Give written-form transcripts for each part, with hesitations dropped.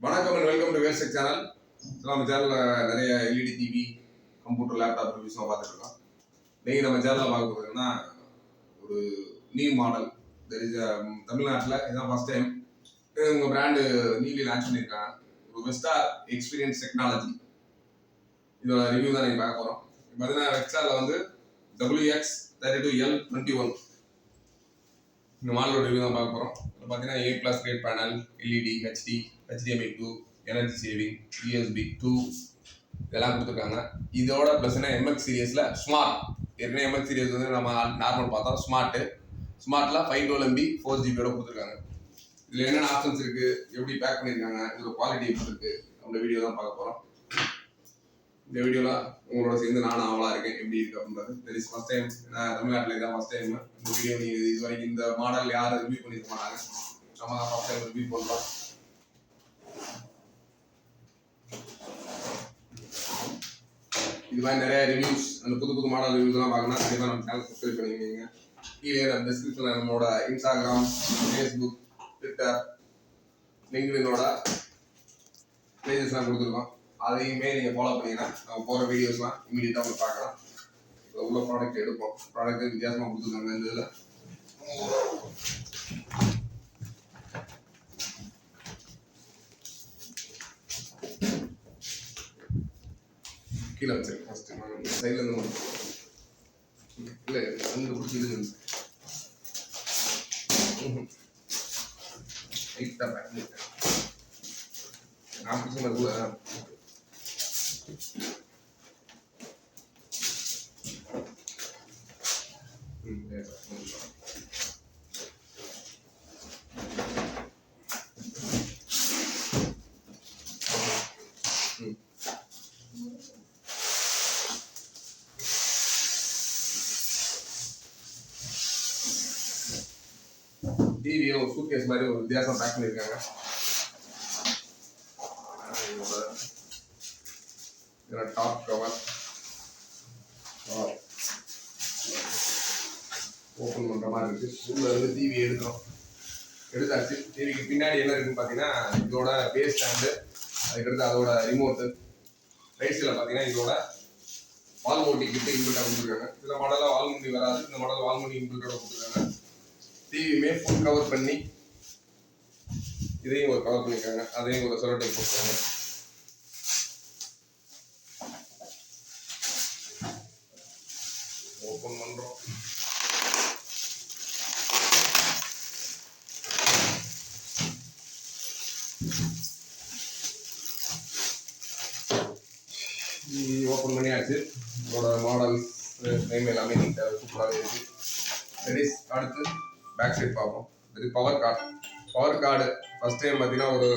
வணக்கம் and welcome to வேர்செக் channel. நம்ம சேனலில் நிறைய எல்இடி டிவி, கம்ப்யூட்டர், லேப்டாப் ரிவ்யூஸ்லாம் பார்த்துட்டு இருக்கோம். நீங்கள் நம்ம சேனலில் பார்க்க போகிறீங்கன்னா ஒரு நியூ மாடல் தமிழ்நாட்டில் இதுதான் ஃபஸ்ட் டைம் உங்கள் பிராண்டு நியூலி லான்ச் பண்ணியிருக்காங்க. ஒரு வெஸ்டா எக்ஸ்பீரியன்ஸ் டெக்னாலஜி இதோட ரிவ்யூ தான் நீங்கள் பார்க்க போகிறோம். பார்த்தீங்கன்னா வெக்ஸாவில் வந்து WX32L21 இந்த மாடலோட ரிவ்யூ தான் பார்க்க போகிறோம். பார்த்தீங்கன்னா A+ grade panel, LED, HD, HDMI 2, energy saving, USB 2 இதெல்லாம் கொடுத்துருக்காங்க. இதோட ப்ளஸ்னா MX சீரியஸில் ஸ்மார்ட், ஏற்கனவே MX சீரியஸ் வந்து நம்ம நார்மல் பார்த்தோம். ஸ்மார்ட்டில் 512 MB 4GB கொடுத்துருக்காங்க. இதில் என்னென்ன ஆப்ஷன்ஸ் இருக்குது, எப்படி பேக் பண்ணியிருக்காங்க, இதோட குவாலிட்டி எப்படி இருக்குது அந்த வீடியோ தான் பார்க்க போகிறோம். இந்த வீடியோவில் உங்களோட சேர்ந்து நானும் ஆவலாக இருக்கேன் எப்படி இருக்குது அப்படின்றது. ஃபஸ்ட் டைம் தமிழ்நாட்டில் இதான் ஃபஸ்ட் டைம் இந்த வீடியோ. நீங்கள் இது வரைக்கும் இந்த மாடல் யாரும் ரிவ்யூ பண்ணிக்க மாட்டாங்க, நம்ம தான் ஃபஸ்ட் டைம் ரிவ்யூ பண்ணுறோம். இது மாதிரி நிறைய ரிவ்யூஸ், அந்த புது மாடல் ரிவ்யூஸ்லாம் பார்க்கணும். கண்டிப்பாக நம்ம சேனல் சப்ஸ்கிரைப் பண்ணிக்கோங்க. கீழே அந்த டிஸ்கிரிப்ஷனில் நம்மளோட இன்ஸ்டாகிராம், ஃபேஸ்புக், ட்விட்டர், லிங்க்டினோட பேஜஸ்லாம் கொடுத்துருக்கோம். அதையுமே நீங்கள் ஃபாலோ பண்ணிங்கன்னா நம்ம போகிற வீடியோஸ்லாம் இமீடியட்டாக உங்களுக்கு பார்க்கலாம். இப்போ உள்ள ப்ராடக்ட் எடுப்போம். ப்ராடக்ட் வித்தியாசமாக கொடுத்துருக்காங்க. இந்த இதில் கீழே வச்சிருக்கேன். ஃபஸ்ட்டு நான் சைட்லேருந்து இல்லை அங்கே பிடிச்சி இது லைட்டாக பேக் பண்ணிட்டேன். நான் பிடிச்ச மாதிரி கூட டிவியை ஒரு சூட்கேஸ் மாதிரி ஒரு வித்தியாசம் பேக் பண்ணியிருக்காங்க. டாப் கவர் ஓப்பன் பண்ணுற மாதிரி இருக்குது. உள்ள வந்து டிவி எடுத்தாச்சு. டிவிக்கு பின்னாடி என்ன இருக்குன்னு பார்த்தீங்கன்னா இதோட பேஸ் ஸ்டாண்டு, அதுக்கடுத்து அதோட ரிமோட்டு. ரைட் சைடில் பார்த்தீங்கன்னா இதோட வால் மவுண்டி கிட்ட இன்பில்ட்டாக கொடுத்துருக்காங்க. சில மாடலில் வால் மவுண்டி வராது, இந்த மாடல் வால் மவுண்டி இன்பில்ட்டோட கொடுத்துருக்காங்க. டிவியுமே ஃபுல் கவர் பண்ணி இதையும் ஒரு கவர் பண்ணியிருக்காங்க. அதையும் ஒரு சொலட்டை போட்டுருக்காங்க. ஓப்பன் பண்ணுறோம். ஓப்பன் பண்ணியாச்சு. இதோட மாடல்ஸ் நேம் எல்லாமே நீட்டாக சூப்பராகவே இருக்குது. ரெடிஸ். அடுத்து பேக் சைட் பார்ப்போம். இது பவர் கார்டு ஃபஸ்ட் டைம் பார்த்தீங்கன்னா ஒரு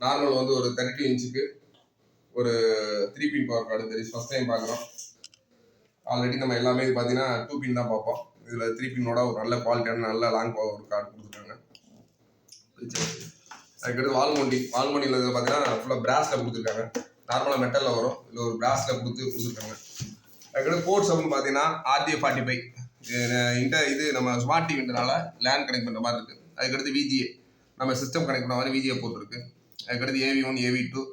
நார்மல் வந்து ஒரு 32 இன்ச்சுக்கு ஒரு 3 பின் பவர் கார்டு. தெரியும் ஃபஸ்ட் டைம் பார்க்குறோம். ஆல்ரெடி நம்ம எல்லாமே இது பார்த்தீங்கன்னா 2 பின் தான் பார்ப்போம். இதில் 3 பின்னோட ஒரு நல்ல குவாலிட்டியான நல்ல லாங் பவர் கார்டு கொடுத்துருக்காங்க. அதுக்கடுத்து வால்மோண்டியில் பார்த்தீங்கன்னா ஃபுல்லாக பிராஸில் கொடுத்துருக்காங்க. நார்மலாக மெட்டலில் வரும், இதில் ஒரு பிராஸில் கொடுத்துருக்காங்க. அதுக்கடுத்து போர்ட்ஸ் அப்படின்னு பார்த்தீங்கன்னா RJ45 இது நம்ம ஸ்மார்ட் டிவின்றனால லேண்ட் கனெக்ட் பண்ணுற மாதிரி இருக்குது. அதுக்கடுத்து VGA நம்ம சிஸ்டம் கனெக்ட் பண்ண மாதிரி VGA போர்ட் இருக்குது. அதுக்கடுத்து AV1 AV2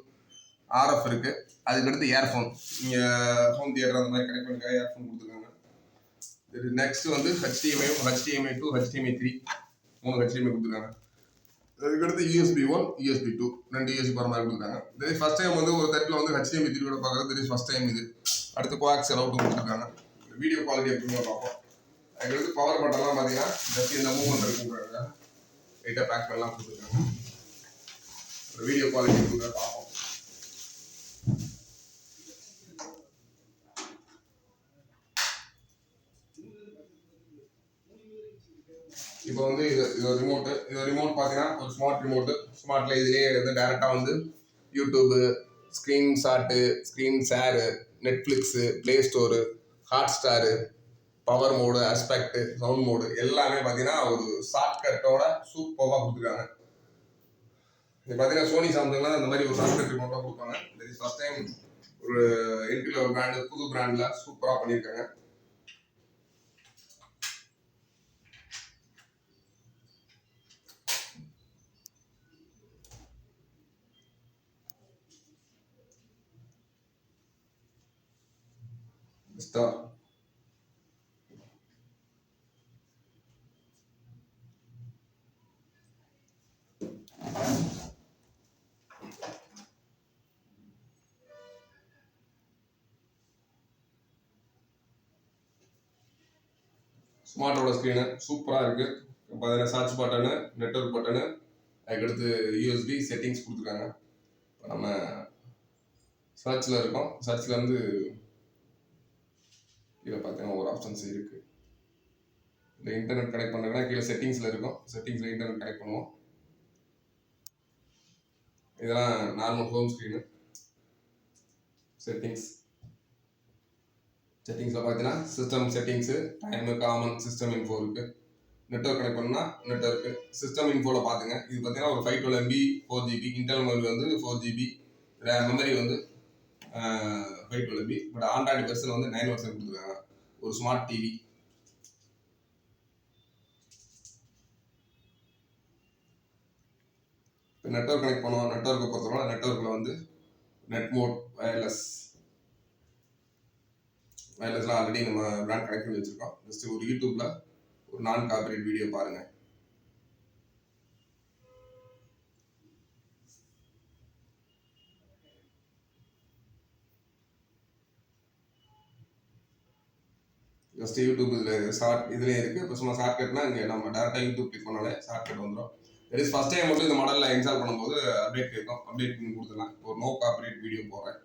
RF இருக்குது. அதுக்கடுத்து இயர்ஃபோன், நீங்கள் ஹோம் தியேட்டர் அந்த மாதிரி கனெக்ட் பண்ணிக்க இயர்ஃபோன் கொடுத்துருக்காங்க. இது நெக்ஸ்ட் வந்து HDMI 2 HDMI 3 3 HDMI கொடுத்துருக்காங்க. அதுக்கடுத்து USB 1 USB 2 2 USB போகிற மாதிரி கொடுத்துருக்காங்க. இது ஃபஸ்ட் டைம் வந்து ஒரு தட்டில் வந்து HDMI 3 பார்க்குறது இது ஃபஸ்ட் டைம். இது அடுத்து கோஆக்சியல் அவுட்டும் கொடுத்துருக்காங்க. வீடியோ குவாலிட்டி எப்படின்னு பார்ப்போம். அதுக்கடுத்து பவர் பட்டன்லாம் பார்த்தீங்கன்னா ஜஸ்ட் இந்த மூவ்மெண்ட் இருக்குன்றாங்க. லைட்டாக பேக் பண்ணலாம் கொடுத்துருக்காங்க. வீடியோ குவாலிட்டி கொடுக்குற பார்ப்போம். இப்போ வந்து இது ரிமோட் பார்த்தீங்கன்னா ஒரு ஸ்மார்ட் ரிமோட்டு. ஸ்மார்ட்டில் இதுலேயே வந்து டேரெக்டாக வந்து YouTube, screen shot, screen share, Netflix, play store, Hotstar, power mode, aspect, sound mode எல்லாமே பார்த்தீங்கன்னா ஒரு ஷார்ட்கட்டோட சூப்பராக கொடுத்துருக்காங்க. இது பார்த்தீங்கன்னா சோனி சாம்சங்லாம் அந்த மாதிரி ஒரு ஷார்ட்கட் ரிமோட்டாக கொடுப்பாங்க. இது ஃபஸ்ட் டைம் ஒரு என்ட்ரியில் ஒரு பிராண்டு, புது பிராண்டில் சூப்பராக பண்ணியிருக்காங்க. ஸ்டார். ஸ்மார்ட்டோட ஸ்க்ரீனு சூப்பராக இருக்குது. பார்த்தீங்கன்னா சர்ச் பட்டனு, நெட்வொர்க் பட்டனு, அதுக்கடுத்து யூஎஸ்பி செட்டிங்ஸ் கொடுத்துருக்காங்க. இப்போ நம்ம சர்ச்சில் இருக்கோம். சர்ச்சில் வந்து கீழே பார்த்தீங்கன்னா ஒரு ஆப்ஷன்ஸ் இருக்குது. இந்த இன்டர்நெட் கனெக்ட் பண்ணுறதுனா கீழே செட்டிங்ஸில் இருக்கும். செட்டிங்ஸில் இன்டர்நெட் கனெக்ட் பண்ணுவோம். இதெல்லாம் நார்மல் ஹோம் ஸ்க்ரீனு. செட்டிங்ஸில் பார்த்தீங்கன்னா system settings, time, common, system info இருக்குது. நெட்வொர்க் கனெக்ட் பண்ணால் நெட்வொர்க்கு, சிஸ்டம் இன்ஃபோவில் பார்த்துங்க. இது பார்த்தீங்கன்னா ஒரு 512 MB 4GB, இன்டர்னல் மெமரி வந்து 4GB, மெமரி வந்து 512 MB. பட் ஆண்ட்ராய்டு வெர்ஷன் வந்து 9 வெர்ஷன் கொடுத்துருக்காங்க. ஒரு ஸ்மார்ட் டிவி. இப்போ நெட்வொர்க் கனெக்ட் பண்ணுவோம். நெட்வொர்க்கை பொறுத்தவரை நெட்வொர்க்கில் வந்து நெட் மோட், வயர்லெஸ்லாம் ஆல்ரெடி நம்ம பிராண்ட் கனெக்ட் பண்ணி வச்சுருக்கோம். ஜஸ்ட் ஒரு யூடியூப்பில் ஒரு நான் காப்பிரைட் வீடியோ பாருங்கள். ஜஸ்ட் யூடியூப் இதில் இதுலேயே இருக்குது. இப்போ சும்மா ஷார்ட்கட்னா இங்கே நம்ம டேரெக்டாக யூடியூப் கிளிக் பண்ணாலே ஷார்ட்கட் வந்துடும். வெரி ஃபஸ்ட் டைம் மட்டும் இந்த மாடலில் இன்ஸ்டால் பண்ணும்போது அப்டேட் கேட்கும். அப்டேட் பண்ணி கொடுத்துக்கலாம். ஒரு நோ காப்பிரைட் வீடியோ போடுறேன்.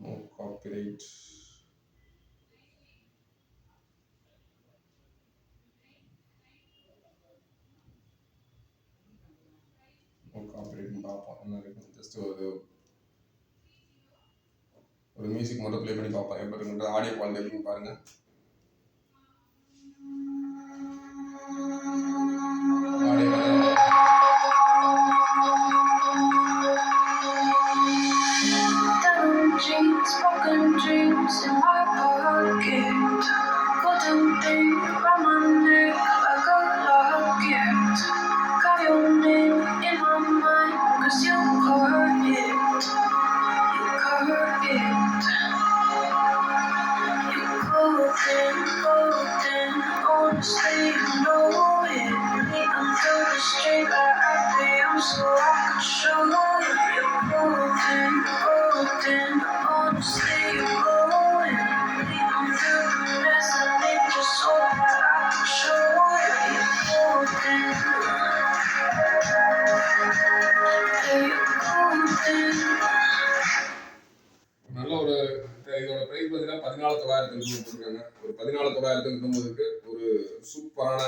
No copyright. No copyright பார்ப்போம். என்ன இருக்குது ஜஸ்ட் ஒரு மியூசிக் மட்டும் ப்ளே பண்ணி பார்ப்போம். எப்படி இருக்குன்ற ஆடியோ குவாலிட்டி இருக்குன்னு பாருங்கள். Broken dreams in my pocket, golden thing around my neck like a locket. Got your name in my mind, 'cause you covered it. You covered it. You golden, honestly you know it. Me under the street like I am so I can show you. You're golden, honestly you're glowing. Me under the mess I think you're so that I can show you. You're golden. Hey, you're golden. நல்ல ஒரு இதோட price பார்த்தீங்கன்னா 14,990 போட்டிருக்காங்க. ஒரு 14,990க்கு ஒரு சூப்பரான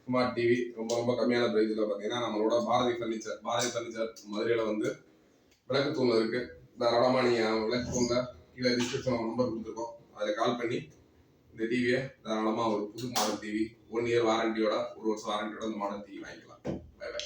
smart TV ரொம்ப ரொம்ப கம்மியான ப்ரைஸில் பார்த்தீங்கன்னா நம்மளோட பாரதி ஃபர்னிச்சர் மதுரையில் வந்து விளக்கு தூணில் இருக்குது. தாராளமாக நீங்கள் விளக்கு தூணில் கீழே டிஸ்கிரிப்ஷன் நம்பர் கொடுத்துருக்கோம். அதில் கால் பண்ணி இந்த டிவியை தாராளமாக ஒரு புது மாடல் டிவி 1 இயர் வாரண்டியோட, 1 வருஷம் வாரண்டியோட இந்த மாடல் டிவி வாங்கிக்கலாம். Bye by.